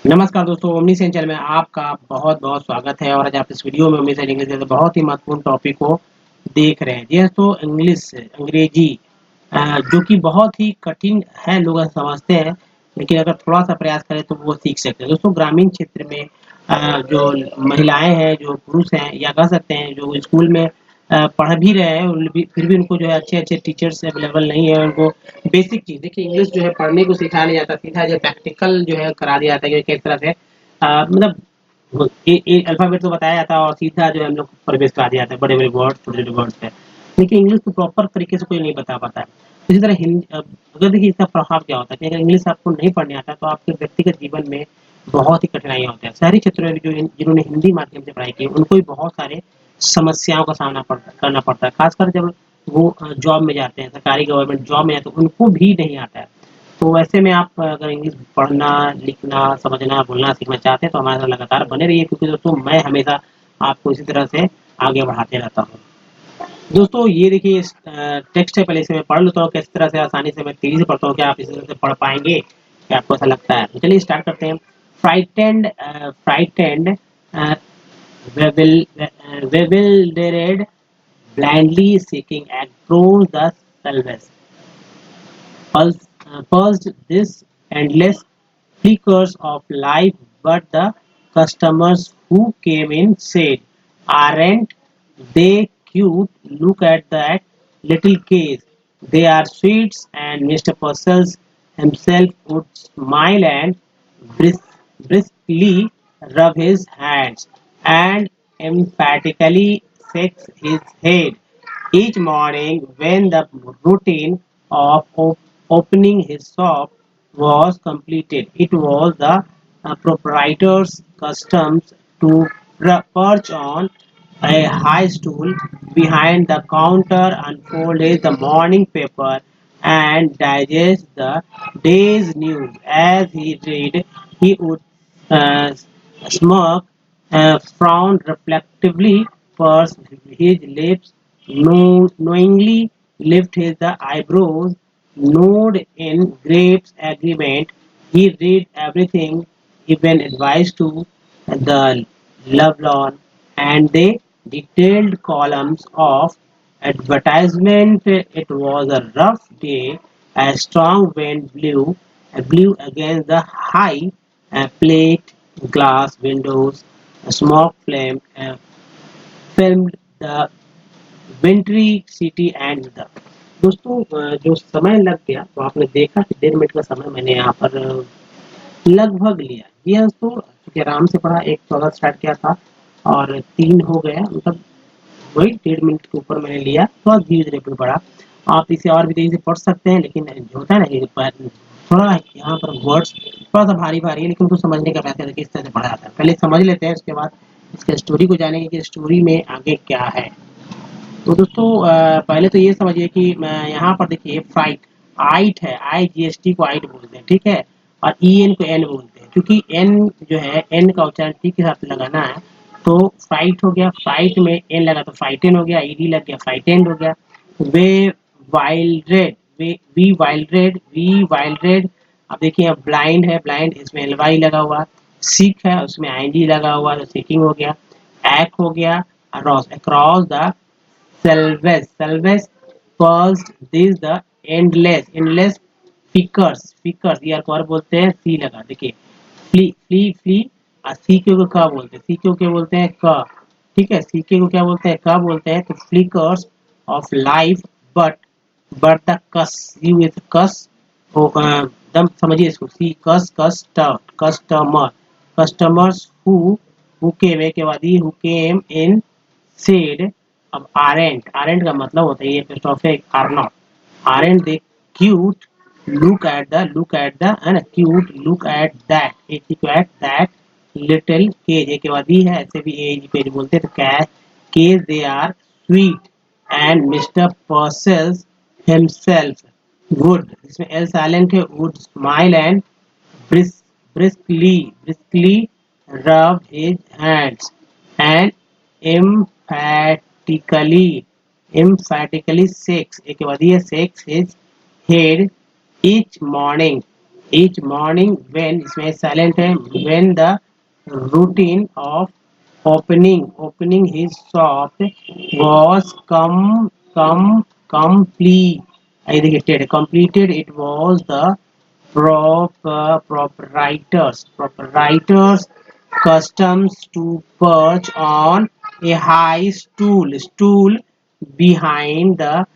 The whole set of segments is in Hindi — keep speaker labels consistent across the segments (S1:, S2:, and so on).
S1: नमस्कार दोस्तों, ओमनी सेंचर में आपका बहुत-बहुत स्वागत है और आज आप इस वीडियो में ओमनी सेंचर इंग्लिश जैसे बहुत ही महत्वपूर्ण टॉपिक को देख रहे हैं। जी हाँ, तो इंग्लिश अंग्रेजी जो कि बहुत ही कठिन है, लोग ऐसा समझते हैं, लेकिन अगर थोड़ा-सा प्रयास करें तो वो सीख सकते हैं। दोस्तों ग्रामीण क्षेत्र में जो महिलाएँ हैं, जो पुरुष हैं या कह सकते हैं जो स्कूल में पढ़ भी रहे हैं, उन भी फिर भी उनको जो है अच्छे-अच्छे टीचर्स अवेलेबल नहीं है, उनको बेसिक चीज़ देखिए इंग्लिश जो है पढ़ने को सिखाया नहीं जाता, सीधा जो प्रैक्टिकल जो है करा दिया जाता है कि किस तरह से मतलब वो ए अल्फ़ाबेट तो बताया जाता है और सीधा जो है हम लोग को प्रवेश करा दिया जाता है, बड़े-बड़े वर्ड्स, छोटे-छोटे वर्ड्स है। लेकिन इंग्लिश को प्रॉपर तरीके से कोई नहीं बता पाता है। इसी तरह अगर देखिए इसका प्रभाव क्या होता है कि अगर इंग्लिश आपको नहीं पढ़ने आता तो आपके व्यक्तिगत जीवन में बहुत ही कठिनाइयाँ होती हैं। शहरी क्षेत्रों में जो जिन्होंने हिंदी माध्यम से पढ़ाई की है, उनको भी बहुत सारे समस्याओं का सामना करना पड़ता है। खासकर जब वो जॉब में जाते हैं, सरकारी गवर्नमेंट जॉब में हैं, तो उनको भी नहीं आता है। तो ऐसे में आप अगर इंग्लिश पढ़ना, लिखना, समझना, बोलना सीखना चाहते हैं तो हमारे साथ लगातार बने रहिए क्योंकि दोस्तों मैं हमेशा आपको इसी तरह से आगे बढ़ाते रहता हूँ। दोस्तों ये देखिए इस टेक्स्ट है, पहले इसे मैं पढ़ लेता हूँ किस तरह से आसानी से मैं तेज़ी से पढ़ता हूँ, क्या आप इस तरह से पढ़ पाएँगे? क्या आपको ऐसा लगता है? तो चलिए स्टार्ट करते हैं। Frightened a, bewildered, blindly seeking across the pelvis. Pulsed this endless flickers of life, but the customers who came in said, "Aren't they cute? Look at that little case. They are sweets." And Mr. Purcell himself would smile and briskly rub his hands and emphatically shake his head. Each morning, when the routine of opening his shop was completed, it was the proprietor's custom to perch on a high stool behind the counter, unfold the morning paper, and digest the day's news. As he read, he would uh, smirk, frown reflectively, purse his lips, knowingly lift his the eyebrows, nod in great agreement. He read everything, even advice to the Lovelorn, and the detailed columns of advertisement. It was a rough day. A strong wind blew against the high plate glass windows. A smoke flame filmed the wintry city and the दोस्तों जो समय लग गया तो आपने देखा कि 1.5 मिनट का समय मैंने यहाँ पर लगभग लिया। जी हाँ दोस्तों, क्योंकि आराम से पढ़ा, 1:14 स्टार्ट किया था और 3 हो गया, मतलब वही 1.5 मिनट के ऊपर मैंने लिया, थोड़ा धीरे-धीरे फिर बढ़ा। आप इसे और भी तेज़ी से पढ़ सकते हैं, लेकिन जो होता है ना कि थोड़ा यहाँ पर वर्ड्स थोड़ा-सा भारी-भारी है, लेकिन उनको समझने का प्रयास करें कि किस तरह से पढ़ा जाता है। पहले समझ लेते हैं, उसके बाद इसके स्टोरी को जानेंगे कि स्टोरी में आगे क्या है। तो दोस्तों पहले तो ये समझिए कि यहाँ पर देखिए फ्राइट, आइट है, IGST को आइट बोलते हैं, ठीक है? और EN को एन बोलते हैं, क्योंकि एन जो है, एन का उच्चारण टी के साथ लगाना है, तो फ्राइट हो गया, फ्राइट में एन लगा तो फ्राइटेन हो गया, ईडी लग गया फ्राइटेंड हो गया। Way wild red, we wild red. अब देखिए अब ब्लाइंड है, ब्लाइंड इसमें एलवाई लगा हुआ, सीख है उसमें आईडी लगा हुआ तो सीकिंग हो गया, एक् हो गया, across the Salves calls this the endless flickers ये और बोलते हैं, सी लगा देखिए, फ्ली सी के को क्या बोलते हैं, सी के को क्या बोलते हैं, क, ठीक है, सी के को क्या बोलते हैं, क बोलते हैं। तो flickers of life, but the cus, you with cus, दम समझिए इसको, see cus customer, customers who came के बाद हु केम इन सेड। अब आरेंट का मतलब होता है ये एपिस्ट्रोफ है, are not, aren't they cute, look at the है ना, cute look at that, at that little cage, एक के बाद ही है, ऐसे भी एज पेज बोलते हैं, तो cash cage they are sweet. And mister पर्सेल्स himself would, इसमें एल साइलेंट है, would smile and briskly rubbed his hands and emphatically shakes, एक के बाद ये shakes his head each morning Each morning when, इसमें साइलेंट है, when the routine of opening his shop was complete, I think it completed, it was the proprietors customs to perch on a high stool behind the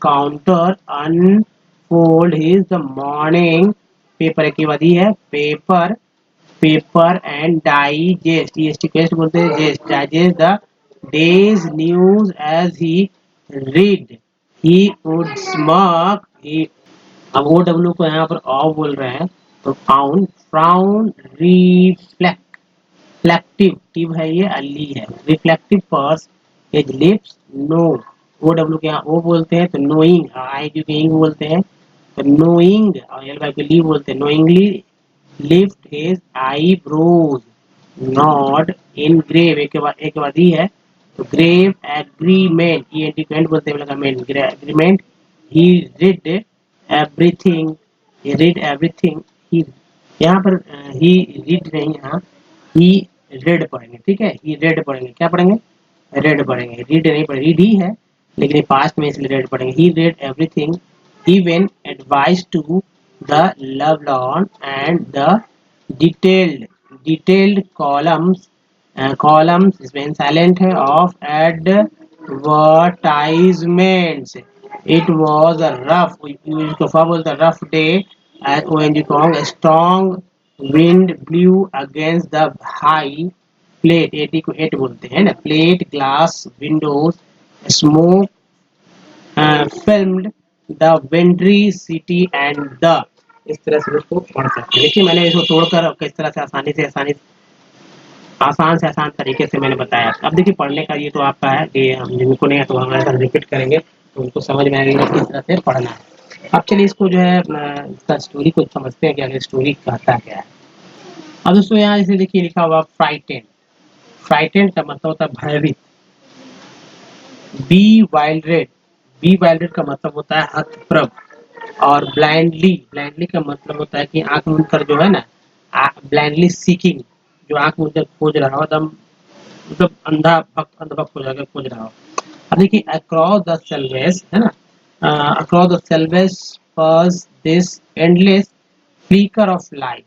S1: counter, unfold his morning paper की वादी है, paper and digest बोलते हैं, digest the day's news as he read. He would smirk, अब ओ डब्ल्यू को यहाँ पर ऑ बोल रहे हैं, तो फ्राउन रिफ्लेक्टिव टिव है, ये अली है, reflective purse his lips, no, O W K यहाँ ओ बोलते हैं तो नोइंग, आई क्यू के इंग बोलते हैं तो नोइंग, और एल वाई के ली बोलते हैं, knowingly lift his eyebrows, nod in grave, एक बाद ही है तो ग्रेव एग्रीमेंट, ई एंटीमेंट बोलते हैं, agreement, he read everything, he read everything, he, यहाँ पर ही रीड नहीं, यहाँ ही रेड पढ़ेंगे, ठीक है, ही रेड पढ़ेंगे, क्या पढ़ेंगे, रेड पढ़ेंगे, रीड नहीं पढ़ेंगे, रीड ही है लेकिन पास्ट में इसलिए रेड पढ़ेंगे, he read everything, even advice to the Lovelorn and the detailed columns इसमें silent है of advertisements. It was a rough, उसको क्या बोलते हैं, rough day, as ONG कहोंगे, a strong wind blew against the high plate, 80 को 8 बोलते हैं ना, plate glass windows, smoke filmed the Vendry city and the, इस तरह से उसको पढ़ सकते हैं। देखिए मैंने इसको तोड़कर किस तरह से आसान से आसान तरीके से मैंने बताया। अब देखिए पढ़ने का ये तो आपका है, ये हम जिनको नहीं है तो हमारे साथ रिपीट करेंगे तो उनको समझ में आएगा किस तरह से पढ़ना है। अब चलिए इसको जो है इसका स्टोरी को समझते हैं कि आगे स्टोरी कहता क्या है। अब दोस्तों यहाँ जैसे देखिए लिखा हुआ फ्राइटेंड, फ्राइटेंड का मतलब होता है भयभीत, बी वाइल्डेड, बी वाइल्डेड का मतलब होता है हतप्रभ, और ब्लाइंडली, ब्लाइंडली का मतलब होता है कि आंख मूंद कर जो है ना, ब्लाइंडली सीकिंग, जो आंख मूंद कर खोज रहा हो, एकदम मतलब अंधा भक्त हो जाकर खोज रहा हो। अब देखिए अक्रॉस द सेल्वेस है ना, across the shelves pass this endless flicker of light,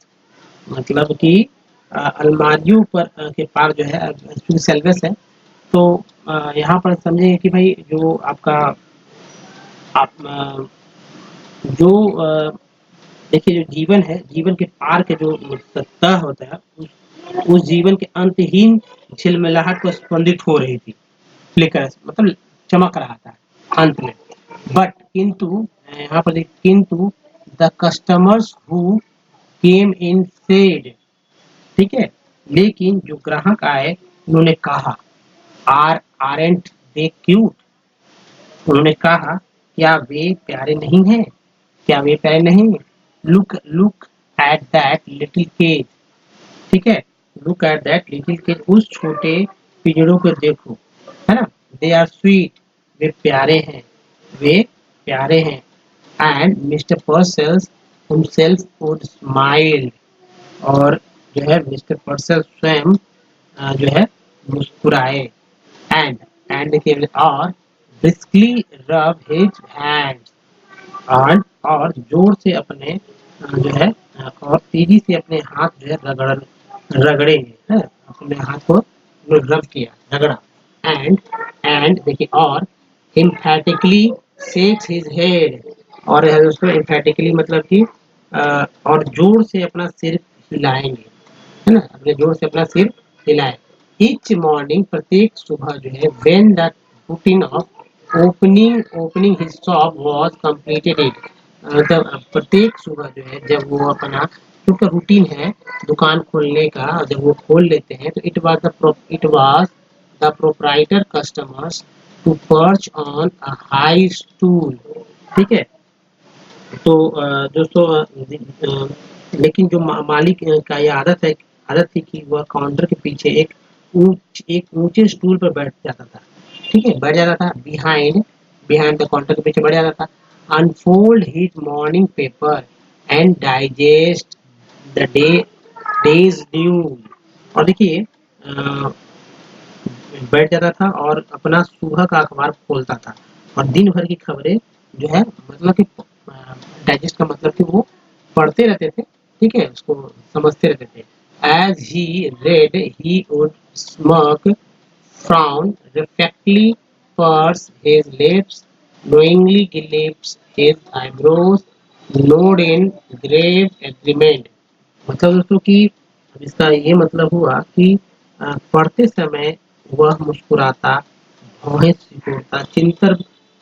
S1: मतलब कि अलमारियों पर के पार जो है सेल्वेस है, तो यहाँ पर समझिए कि भाई जो आपका आप जो देखिए जो जीवन है, जीवन के पार के जो सत्ता होता है, उस जीवन के अंतहीन झिलमिलाहट को स्पंदित हो रही थी, फ्लिकर मतलब चमक रहा था अंत में, बट किंतु यहाँ पर किंतु the customers who came in said, ठीक है, लेकिन जो ग्राहक आए उन्होंने कहा, आरएंट दे क्यूट, उन्होंने कहा क्या वे प्यारे नहीं हैं, क्या वे प्यारे नहीं, look at that little cage, ठीक है, look at that little cage, उस छोटे पिंजरों को देखो, है ना, दे आर स्वीट, वे प्यारे हैं, वे प्यारे हैं, and mister पर्सेल्स himself would smile, और जो है मिस्टर पर्सेल स्वयं जो है मुस्कुराए, एंड देखिए और briskly rub his hands, और जोर से अपने जो है और तेजी से अपने हाथ जो है रगड़ेंगे, है, अपने हाथ को रब किया, रगड़ा, एंड देखिए और emphatically shakes his head, और उसको emphatically मतलब कि और जोर से अपना सिर हिलाएंगे, है ना, अपने जोर से अपना सिर हिलाए। ईच मॉर्निंग, प्रत्येक सुबह जो है, when the routine of opening his shop was completed it, मतलब प्रत्येक सुबह जो है जब वो अपना जो रूटीन है दुकान खोलने का, जब वो खोल लेते हैं तो it was the proprietor customers to perch on a high stool, ठीक है, तो दोस्तों लेकिन जो मालिक का ये आदत थी कि वह काउंटर के पीछे एक ऊंचे स्टूल पर बैठ जाता था, ठीक है, बैठ जाता था, बिहाइंड द काउंटर के पीछे बैठ जाता था, unfold his morning paper, and digest the days news. और देखिए बैठ जाता था और अपना सुबह का अखबार खोलता था और दिन भर की खबरें जो है मतलब कि डाइजेस्ट का मतलब कि वो पढ़ते रहते थे, ठीक है, उसको समझते रहते थे। As he read he would smirk, frown, reflectively purse his lips, knowingly glimpse his eyebrows, nod in grave agreement। मतलब दोस्तों कि अब इसका ये मतलब हुआ कि पढ़ते समय वह मुस्कुराता, भौहें सिकोड़ता,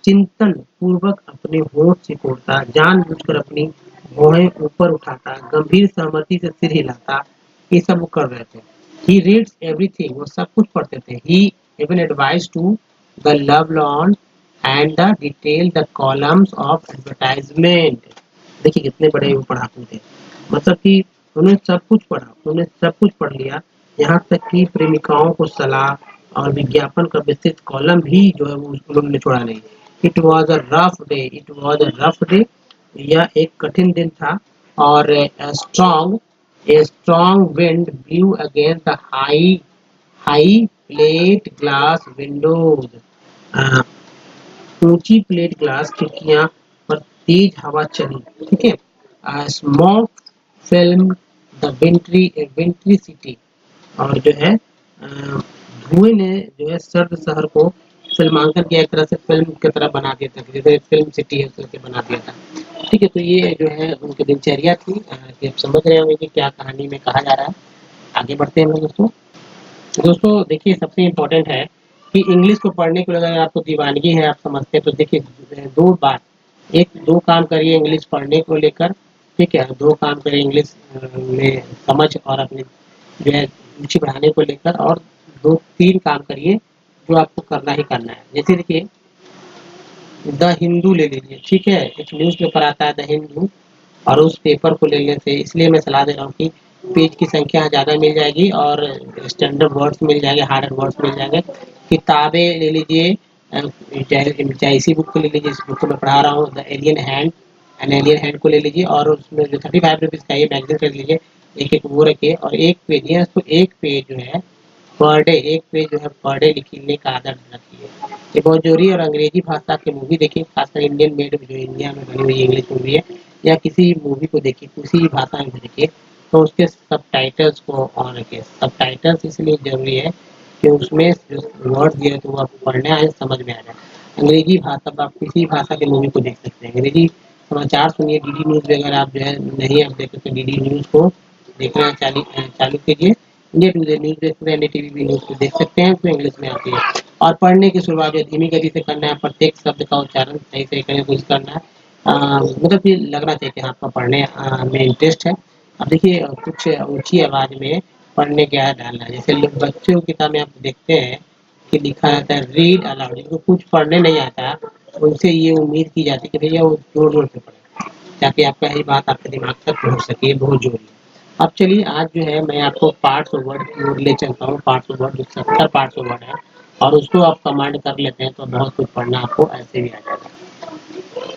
S1: चिंतन पूर्वक अपने होंठ सिकोड़ता, जानबूझकर अपनी भौहें ऊपर उठाता, गंभीर सहमति से सिर हिलाता, ये सब वो कर रहे थे। ही रीड्स एवरीथिंग, वो सब कुछ पढ़ते थे। He even advise to the lovelorn and the detail the columns of advertisement. देखिए कितने बड़े वो पढ़ाकू थे, मतलब कि उन्होंने सब कुछ पढ़ा, उन्होंने सब कुछ पढ़ लिया, यहाँ तक कि प्रेमिकाओं को सलाह और विज्ञापन का विस्तृत कॉलम भी जो है वो उन्होंने छोड़ा नहीं। It was a rough day, it was a rough day, यह एक कठिन दिन था। और a strong wind blue against the high plate glass Windows. ऊंची प्लेट ग्लास खिड़कियां पर तेज हवा चली, ठीक है। स्मोक फिल्म द विंट्री सिटी, और जो है धुएं ने जो है सर्द शहर को फिल्मांकन किया, एक तरह से फिल्म की तरह बना दिया था, जैसे फिल्म सिटी है उस तरह बना दिया था। ठीक है, तो ये जो है उनकी दिनचर्या थी। कि आप समझ रहे होंगे कि क्या कहानी में कहा जा रहा है। आगे बढ़ते हैं हम लोग दोस्तों। दोस्तों देखिए सबसे इम्पोर्टेंट है कि इंग्लिश को पढ़ने को अगर आपको दीवानगी है, आप समझते हैं, तो देखिए दो बात, एक दो काम करिए इंग्लिश पढ़ने को लेकर, ठीक है, दो काम करिए इंग्लिश में समझ और अपने जो है रुचि बढ़ाने को लेकर, और दो तीन काम करिए जो आपको करना ही करना है। जैसे देखिए द हिंदू ले लीजिए, ठीक है, एक न्यूज़ पेपर आता है द हिंदू, और उस पेपर को लेने से इसलिए मैं सलाह दे रहा हूँ कि पेज की संख्या ज़्यादा मिल जाएगी और स्टैंडर्ड वर्ड्स मिल जाएंगे, हार्ड वर्ड्स मिल जाएंगे। किताबें ले लीजिए, चाहे इसी बुक को ले लीजिए, इस बुक को मैं पढ़ा रहा हूँ the alien hand, an alien hand को ले लीजिए, और उसमें जो 35 रुपीज़ का ये मैगजीन खरीद लीजिए, एक एक वो रखिए, और एक पेज है तो एक पेज जो है पर डे, एक पेज जो है पर डे लिखने का आदत रखिए। ये बहुत जरूरी है। और अंग्रेजी भाषा की मूवी देखिए, खासकर इंडियन मेड जो इंडिया में बनी हुई इंग्लिश मूवी है, या किसी मूवी को देखिए किसी भी भाषा में देखिए, तो उसके सबटाइटल्स को ऑन रखिए। सबटाइटल्स इसलिए जरूरी है कि उसमें जो वर्ड दिए तो वो आपको पढ़ने आए, समझ में आ जाए। अंग्रेजी भाषा आप किसी भाषा की मूवी को देख सकते हैं। अंग्रेजी समाचार सुनिए, डीडी न्यूज़ वगैरह आप जो है नहीं आप देख सकते, डीडी न्यूज़ को देखना चालू कीजिए। इंडिया टुडे न्यूज़ देख सकते हैं, इंडिया टीवी भी न्यूज़ को देख सकते हैं, तो इंग्लिश में आती है। और पढ़ने की शुरुआत जो धीमी गति से करना है, प्रत्येक शब्द का उच्चारण सही से करने की कोशिश करना है। मतलब कि लगना चाहिए कि हाँ, आपका पढ़ने में इंटरेस्ट है। अब देखिए कुछ ऊंची आवाज में पढ़ने क्या डालना है, जैसे लोग बच्चों की किताब में आप देखते हैं कि लिखा रहता है रीड अलाउड, जिनको कुछ पढ़ने नहीं आता उनसे ये उम्मीद की जाती है कि भैया वो जोर जोर से पढ़े, ताकि आपका यही बात आपके दिमाग तक पहुंच सके, बहुत जरूरी है। अब चलिए आज जो है मैं आपको पार्ट्स ऑफ वर्ड की ओर ले चलता हूँ। पार्ट्स ऑफ वर्ड जो 70 पार्ट्स ऑफ वर्ड है, और उसको आप कमांड कर लेते हैं तो बहुत कुछ पढ़ना आपको ऐसे भी आ जाएगा।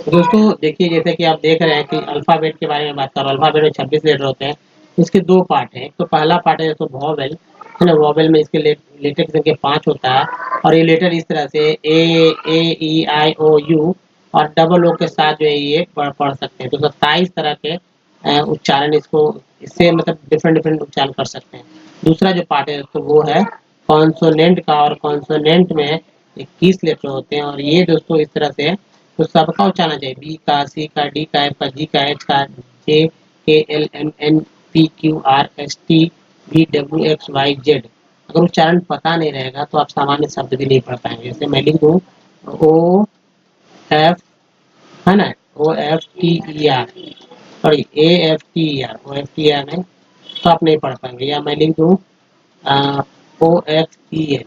S1: तो दोस्तों देखिए जैसे कि आप देख रहे हैं कि अल्फाबेट के बारे में बात कर रहा हूँ। अल्फाबेट में 26 लेटर होते हैं। इसके दो पार्ट हैं। एक तो पहला पार्ट है तो वॉवेल है ना, वॉवेल में इसके लेटर की संख्या 5 होता है, और ये लेटर इस तरह से ए ई आई ओ यू और डबल ओ के साथ जो है ये पढ़ सकते हैं। तो 27 तरह के उच्चारण इसको, इससे मतलब डिफरेंट डिफरेंट उच्चारण कर सकते हैं। दूसरा जो पार्ट है तो वो है कॉन्सोनेंट का, और कॉन्सोनेंट में 21 लेटर होते हैं, और ये दोस्तों इस तरह से तो सबका उच्चारण चाहिए, बी का, सी का, डी का, एफ का, जी का, एच का, जे के, L M N P Q R S T V W X Y Z. अगर उच्चारण पता नहीं रहेगा तो आप सामान्य शब्द भी नहीं पढ़ पाएंगे। जैसे मैं लिख दूँ ओ एफ, है ना, O F T E R, sorry A F T E R, O F T R नहीं, तो आप नहीं पढ़ पाएंगे। या मैं लिख दूँ ओ एफ टी एल,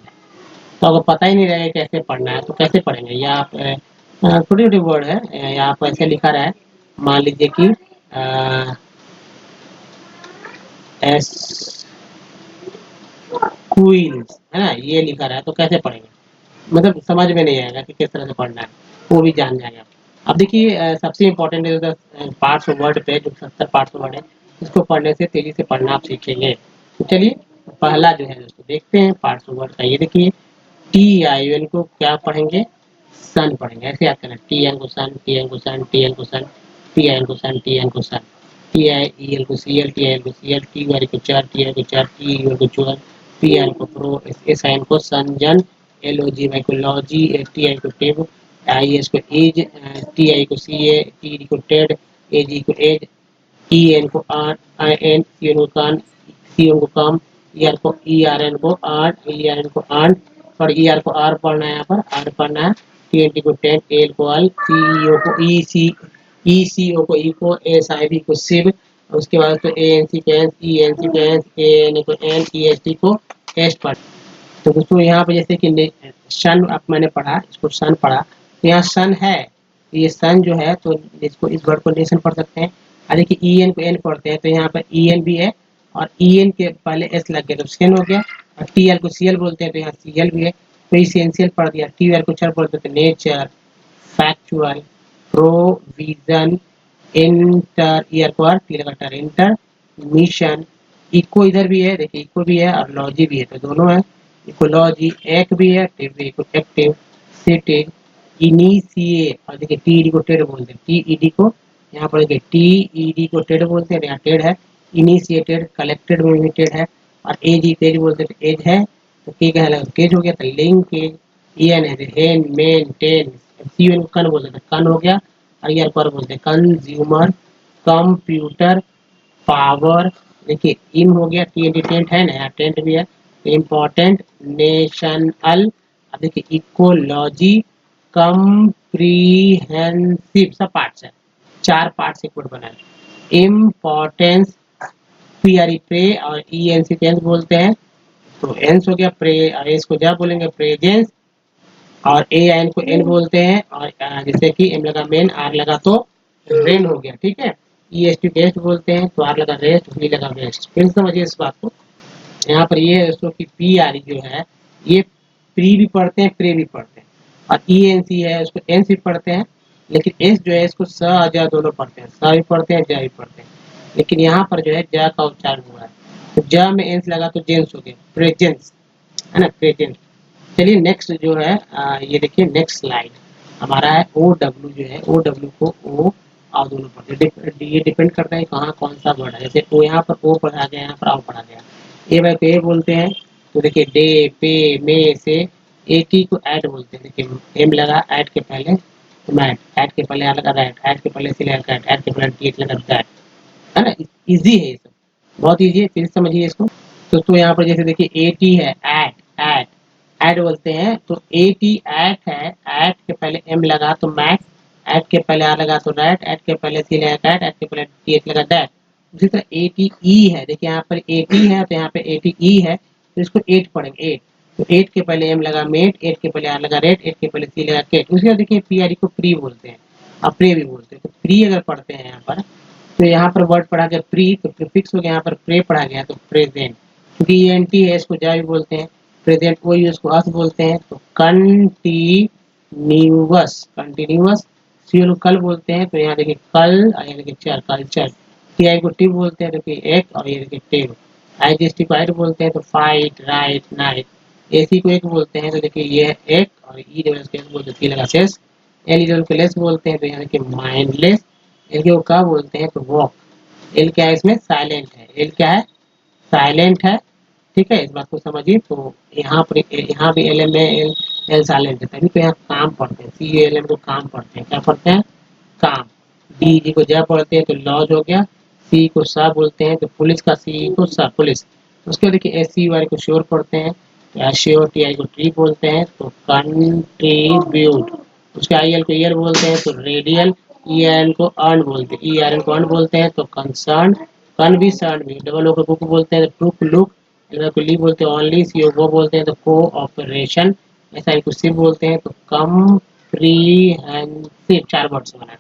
S1: तो अगर पता ही नहीं रहेगा कैसे पढ़ना है तो कैसे पढ़ेंगे। या आप छोटे छोटे वर्ड है, यहाँ पर ऐसे लिखा रहा है, मान लीजिए कि एस क्वींस है ना, ये लिखा रहा है तो कैसे पढ़ेंगे, मतलब समझ में नहीं आएगा कि किस तरह से पढ़ना है, वो भी जान जाएंगे आप। अब देखिए सबसे इम्पोर्टेंट पार्ट्स ऑफ वर्ड पे जो 70 पार्ट्स ऑफ वर्ड है, इसको पढ़ने से तेजी से पढ़ना आप सीखेंगे। तो चलिए पहला जो है दोस्तों देखते हैं पार्ट्स ऑफ वर्ड का। ये देखिए टी आई एन को क्या पढ़ेंगे, सन पढ़ेंगे। ऐसे याद करना, टी एन को सन, टी एन को सन, टी एन को सन, टी आई एन को सन, टी एन को सन, टी आई ई एल को C L, T I L को सी एल, टी वाई को चार, टी आई को चार, टी यू एल को चुअल, पी आई को प्रो, एस आई एन को संजन, एल ओ जी वाई को लॉजी, टी आई को टेब, आई एस को एज, टी आई को सी ए, टी डी को टेड, ए जी को एज, ई एन को R, I N C N को कान, सी एन को काम, ई आर को ई आर एन को आर्ट, ई आर एन को आर्ट, और ई आर को आर पढ़ना है, यहाँ पर आर पढ़ना है, टी एन टी को टेन, एल को अल, सी ई ओ को ई सी ओ को इको, एस आई बी को सिव, उसके बाद तो ए एन सी को एन, ई एन सी को एन, ए एन को एन, ई एस टी को एस पढ़। तो दोस्तों यहाँ पे जैसे कि सन अब मैंने पढ़ा, इसको सन पढ़ा, तो यहाँ सन है, ये सन जो है तो इसको इस वर्ड को नेशन पढ़ सकते हैं। और देखिए ई एन को एन पढ़ते हैं तो यहाँ पर ई एन भी है, और ई एन के पहले एस लग गया तो सेन हो गया, और टी एल को सी एल बोलते हैं तो यहाँ सी एल भी है, तो इसेंशियल पढ़ दिया। टी एल को चर बोलते हैं तो nature, factual, provision, inter, year को आर, टी लगा टर, इंटर, मिशन, इको इधर भी है, देखिए इको भी है और लॉजी भी है, तो दोनों है। इकोलॉजी एक भी है, टिव भी, एक्टिव, सिटिंग, इनिशिएट, और देखिए टी ई डी को टेड बोलते हैं, टी ई डी को यहाँ पर देखिए टी ई डी को टेड बोलते हैं, यहाँ टेड है, इनिशिएटेड, कलेक्टेड में भी टेड है, और एज ई तेज बोलते हैं तो एज है, तो के कहलाएगा केज हो गया, तो लिंकेज, ई एन है हेन, मेन, टेन, सी एन को कन बोलते हैं कन हो गया, और ईयर पर बोलते हैं कंज्यूमर, कंप्यूटर, पावर, देखिए इन हो गया, टी एन टी टेंट है ना, यहाँ टेंट भी है, इम्पोर्टेंट, नेशनल, अब देखिए इकोलॉजी, कंप्रीहेंसिव, सब पार्ट्स है, चार पार्ट्स एक वर्ड बना है। Importance, P R E pre, और ई एन सी टेंस बोलते हैं, तो एंस हो गया प्रे, और एस को क्या बोलेंगे प्रेजेंस, और ए एन को एन बोलते हैं, और जैसे कि एम लगा मेन, आर लगा तो रेन हो गया, ठीक है। ई एस टी टेस्ट बोलते हैं तो आर लगा रेस्ट, वी लगा वेस्ट, फिर समझिए इस बात को। यहाँ पर ये है दोस्तों कि पी आर जो है ये प्री भी पढ़ते हैं, प्रे भी पढ़ते हैं, और ई एन सी है उसको एन सी पढ़ते हैं, लेकिन एस जो है इसको स अजा दोनों पढ़ते हैं, स भी पढ़ते हैं, ज भी पढ़ते हैं, लेकिन यहाँ पर जो है ज का उच्चारण हुआ है, तो ज में एंस लगा तो जेंस हो गया, प्रेजेंस, है ना, प्रेजेंट। चलिए नेक्स्ट जो है ये देखिए नेक्स्ट स्लाइड हमारा है ओ डब्ल्यू, जो है ओ डब्ल्यू को ओ आ दोनों पढ़ते हैं, ये डिपेंड करता है कहाँ कौन सा वर्ड है, जैसे ओ यहाँ पर ओ पढ़ा गया, यहाँ पर आओ पढ़ा गया, ए बाय पे बोलते हैं, तो देखिए डे, पे, मे से, ए टी को ऐड बोलते हैं, देखिए एम लगा ऐड के पहले तो मैट, ऐड के पहले लगा रैट, ऐड के पहले सी लगा कैट, ऐड के पहले टी एच लगा दैट, है ना, इजी है ये सब, बहुत इजी है, फिर समझिए इसको। तो यहाँ पर जैसे देखिए ए टी है, ऐड, ऐड, ऐड बोलते हैं, तो ए टी ऐट है, ऐट के पहले एम लगा तो मैट, ऐट के पहले आर लगा तो रैट, ऐट के पहले सी लगा कैट, ऐट के पहले टी एच लगा दैट। उसी तरह ए टी ई है, देखिए यहाँ पर ए टी है तो यहाँ पे ए टी ई है, तो इसको एट पढ़ेंगे, एट, तो एट के पहले एम लगा मेट, एट के पहले आर लगा रेट, एट के पहले सी लगा केट। उसी तरह देखिए पी आर ई को प्री बोलते हैं, और प्रे भी बोलते हैं, तो प्री अगर पढ़ते हैं यहाँ पर, तो यहाँ पर वर्ड पढ़ा गया प्री, तो प्रीफिक्स हो गया, यहाँ पर प्रे पढ़ा गया तो प्रेजेंट, क्योंकि ये एन टी है इसको जा भी बोलते हैं, प्रेजेंट वही उसको अस बोलते हैं, तो कंटिन्यूअस, कंटिन्यूअस, सी कल बोलते हैं, तो यहाँ देखिए कल, यहाँ देखिए चर, कल्चर, टी आई को टिप बोलते हैं, देखिए एक, और ये देखिए टेब, आई जी एस टी को आइट बोलते हैं, तो फाइट, राइट, नाइट, ए सी को एक बोलते हैं, तो देखिए ये एक, और ई डबल के बोलते हैं लगा शेष, एल डबल को लेस बोलते हैं, तो यहाँ देखिए माइंडलेस, एल के वो क्या बोलते हैं तो वॉक, एल क्या है इसमें साइलेंट है, एल क्या है साइलेंट है, ठीक है, इस बात को समझिए। तो यहाँ पर यहाँ भी L M L, L silent है, तभी तो यहाँ काम पढ़ते हैं, सी एल एम को काम पढ़ते हैं, क्या पढ़ते हैं काम, डी जी को जय पढ़ते हैं तो लॉज हो गया, सी को सा बोलते हैं तो पुलिस का सी को सा पुलिस, उसके बाद देखिए एस सी वाले को श्योर पढ़ते हैं, तो एश्योर, टी आई को ट्री बोलते हैं तो कंट्रीब्यूट, उसके आई एल को ईयर बोलते हैं तो रेडियल, ई एन को अर्न बोलते हैं, ई आर एन को अर्न बोलते हैं तो कंसर्न, कन भी सर्न भी, डबल ओ को बुक बोलते हैं तो टुक लुक, एल को ली बोलते हैं ओनली, सी ओ वो बोलते हैं तो कोऑपरेशन, एस आई को सिप बोलते हैं तो कम्प्रीहेंसिव, चार वर्ड्स बना है।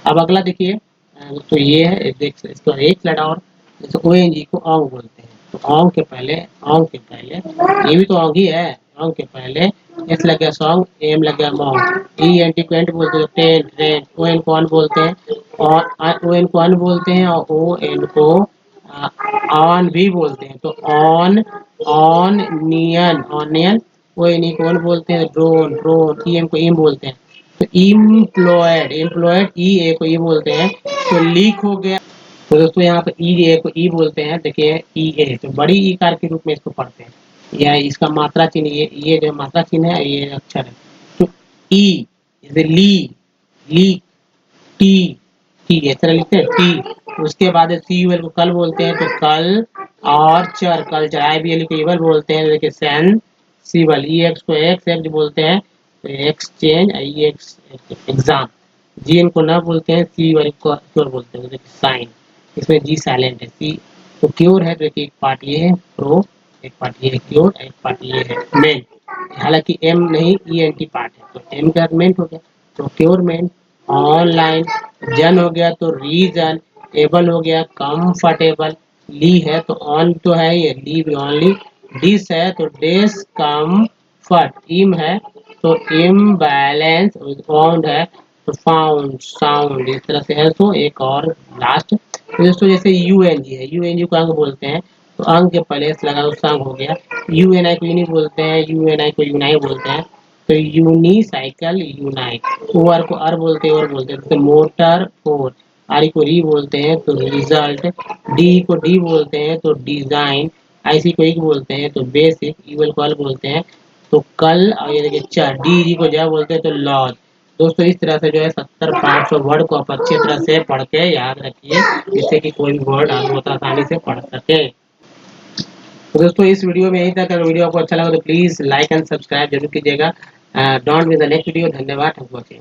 S1: अब अगला देखिए तो ये है, देख इसके बाद एक स्लाइड और, जैसे ओ एन जी को औंग बोलते हैं, तो औंग के पहले, औंग के पहले, ये भी तो औंग ही है, औंग के पहले एस लग गया सॉन्ग, एम लग गया मॉन्ग। ई एन टी क्वेंट बोलते हैं टेंट रेंट, ओ एन कौन बोलते हैं, और ओ एन कौन बोलते हैं, और ओ एन को ऑन भी बोलते हैं। तो on, onion, onion. O N E कौन बोलते हैं, ड्रोन ड्रोन। ई एम को इम बोलते हैं। तो इम्प्लॉयड, एम्प्लॉयड ई ए को ई बोलते हैं। तो लीक हो गया। तो दोस्तों यहाँ पे ई ए को ई बोलते हैं, देखिए ई ए, तो बड़ी ई कार के रूप में इसको पढ़ते हैं, या इसका मात्रा चिन्ह, ये जो मात्रा चिन्ह है ये अक्षर है। तो ई जैसे ली, ली, टी, टी इस तरह लिखते हैं टी। उसके बाद सी यू एल को कल बोलते हैं, तो कल। और चर, कल्चर, आई बी एल को इवल बोलते हैं, देखिए सेन सिवल। ई एक्स को एक्स एक्स बोलते हैं, तो एक्सचेंज, आई एक्स एग्जाम। जी एन को न बोलते हैं, सी वाले को क्योर बोलते हैं, देखिए साइन। इसमें जी साइलेंट है, सी तो क्योर है, देखिए एक पार्ट ये है प्रो, एक पार्ट ये है क्योर, एक पार्ट ये है मेन। हालांकि एम नहीं, ई एन टी पार्ट है, तो एम का मेन हो गया, प्रोक्योरमेंट। ऑनलाइन, जन हो गया तो रीजन, एबल हो गया कंफर्टेबल, ली है तो ऑन तो है ये, ली भी ऑनली। डिस है तो डेस कम्फर्ट, इम है तो इम्बैलेंस, फाउंड है तो फाउंड साउंड, इस तरह से है। तो एक और लास्ट, तो दोस्तों जैसे यू एन जी है, यू एन जी को अंग बोलते हैं, तो अंग के पहले से लगा उसका अंग हो गया। यू एन आई को यूनि बोलते हैं, यू एन आई को यूनाई बोलते हैं, तो यूनिसाइकिल यूनाइट। ओवर को अर बोलते हैं, और बोलते हैं, तो मोटर फोर। आर को री बोलते हैं तो रिजल्ट, डी को डी बोलते हैं तो डिजाइन, आईसी को एक बोलते हैं तो बेसिक, यूएल को अल बोलते हैं तो कल, और ये देखिए चार, डी जी को जा बोलते हैं तो लॉज। दोस्तों इस तरह से जो है 70-500 वर्ड को आप अच्छी तरह से पढ़ के याद रखिए, जिससे कि कोई भी वर्ड आप बहुत आसानी से पढ़ सके। तो दोस्तों इस वीडियो में यही तक। अगर वीडियो आपको अच्छा लगा तो प्लीज लाइक एंड सब्सक्राइब जरूर कीजिएगा। Don't miss the next video. धन्यवाद फॉर वॉचिंग।